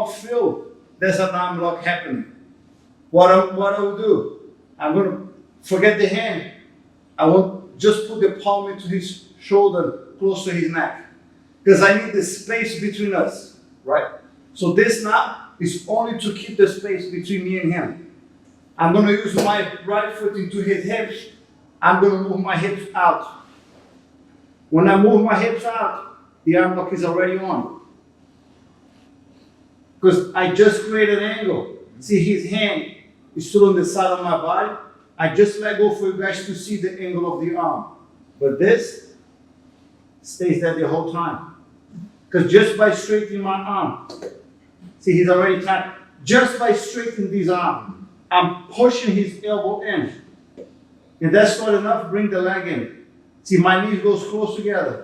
not feel there's an arm lock happening, what I will do, I'm going to forget the hand. I will just put the palm into his shoulder, close to his neck, because I need the space between us, right? So this now is only to keep the space between me and him. I'm going to use my right foot into his hips. I'm going to move my hips out. When I move my hips out, the arm lock is already on. Because I just created an angle. See, his hand is still on the side of my body. I just let go for you guys to see the angle of the arm. But this stays there the whole time. Because just by straightening my arm, see, he's already tapped. Just by straightening this arm, I'm pushing his elbow in. And that's not enough, bring the leg in. See, my knees goes close together.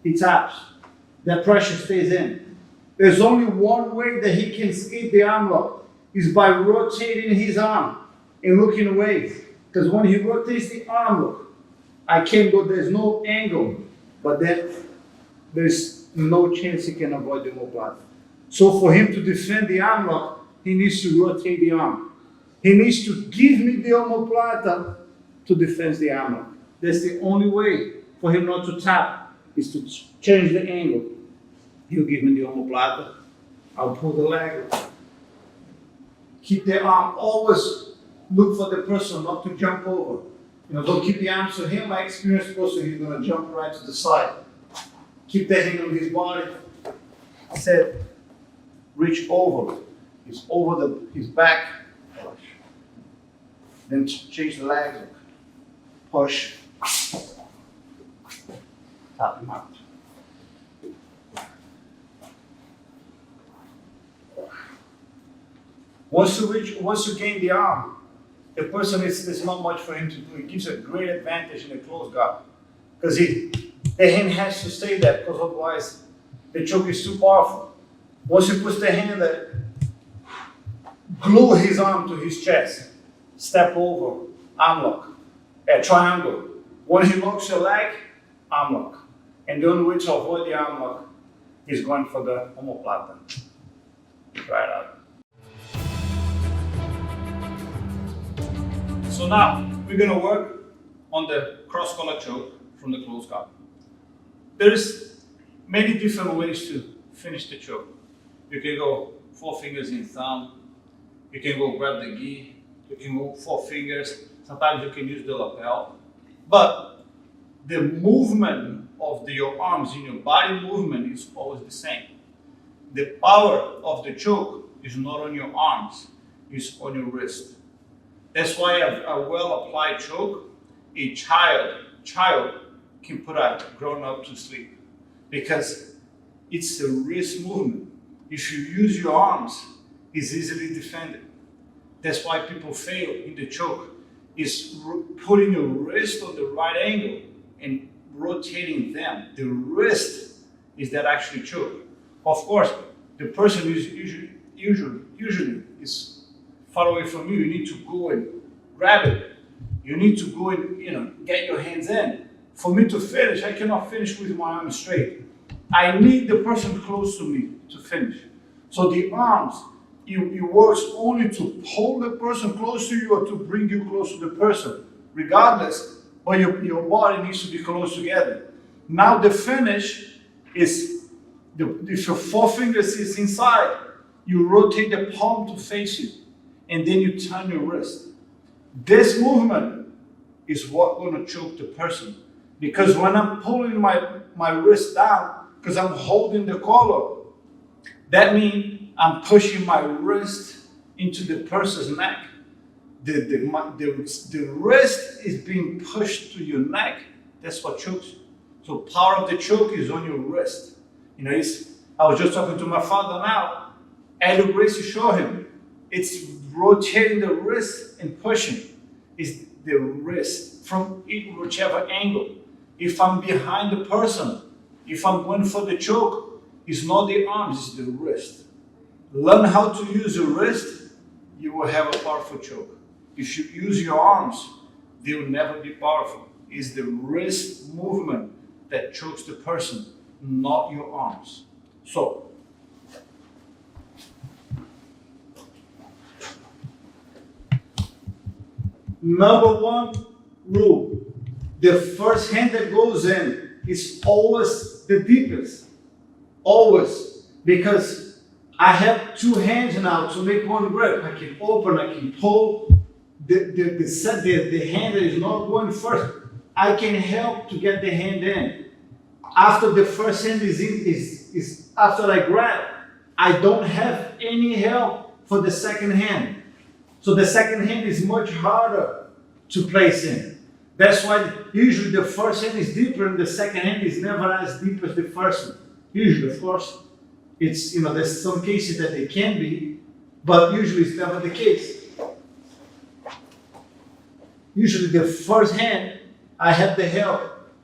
He taps. That pressure stays in. There's only one way that he can escape the arm lock, is by rotating his arm and looking away. Because when he rotates the arm lock, I can't go, there's no angle, but then there's no chance he can avoid the omoplata. So for him to defend the arm lock, he needs to rotate the arm. He needs to give me the omoplata to defend the arm lock. That's the only way for him not to tap, is to change the angle. He'll give me the omoplata. I'll pull the leg. Keep the arm, always look for the person not to jump over. Don't keep the arms to him. My experienced person, he's going to jump right to the side. Keep the hand on his body. I said, reach over. It's over his back. Push. Then change the leg. Push. Tap him out. Once you gain the arm, the person there's not much for him to do. It gives a great advantage in a close guard. Because the hand has to stay there, because otherwise the choke is too powerful. Once he puts the hand there, glue his arm to his chest, step over, arm lock, a triangle. When he locks your leg, arm lock. And the only way to avoid the arm lock is going for the omoplata. Right out. So now we're going to work on the cross-collar choke from the close guard. There's many different ways to finish the choke. You can go 4 fingers in thumb. You can go grab the gi. You can go 4 fingers. Sometimes you can use the lapel. But the movement of your arms in your body movement is always the same. The power of the choke is not on your arms, it's on your wrist. That's why a well-applied choke, a child can put a grown-up to sleep, because it's a wrist movement. If you use your arms, it's easily defended. That's why people fail in the choke, is putting your wrist on the right angle and rotating them. The wrist is that actually choke. Of course, the person is usually is far away from you. You need to go and grab it. You need to go and get your hands in. For me to finish, I cannot finish with my arms straight. I need the person close to me to finish. So the arms, it works only to hold the person close to you or to bring you close to the person, regardless, but your body needs to be close together. Now the finish is, if your 4 fingers is inside, you rotate the palm to face you, and then you turn your wrist. This movement is what's going to choke the person. Because when I'm pulling my wrist down, because I'm holding the collar, that means I'm pushing my wrist into the person's neck. The wrist is being pushed to your neck. That's what chokes you. So power of the choke is on your wrist. I was just talking to my father now. Elliot Gracie showed him. It's rotating the wrist and pushing. It's the wrist from whichever angle. If I'm behind the person, if I'm going for the choke, it's not the arms, it's the wrist. Learn how to use your wrist, you will have a powerful choke. If you use your arms, they will never be powerful. It's the wrist movement that chokes the person, not your arms. So, Number one rule, the first hand that goes in is always the deepest. Always. Because I have two hands now to make one grip. I can open, I can pull. The hand that is not going first, I can help to get the hand in. After the first hand is after I grab, I don't have any help for the second hand. So the second hand is much harder to place in. That's why usually the first hand is deeper and the second hand is never as deep as the first one. Usually, of course, it's, there's some cases that they can be, but usually it's never the case. Usually the first hand, I have the help.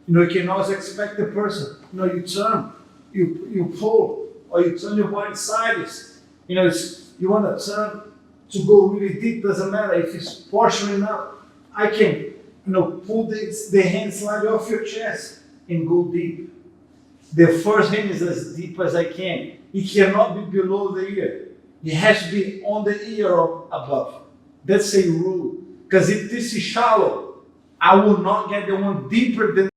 You can always expect the person. You turn, you pull, or you turn your body sideways. You want to turn to go really deep. Doesn't matter if it's partial enough. I can, pull the hand slightly off your chest and go deep. The first hand is as deep as I can. It cannot be below the ear. It has to be on the ear or above. That's a rule. Because if this is shallow, I will not get the one deeper than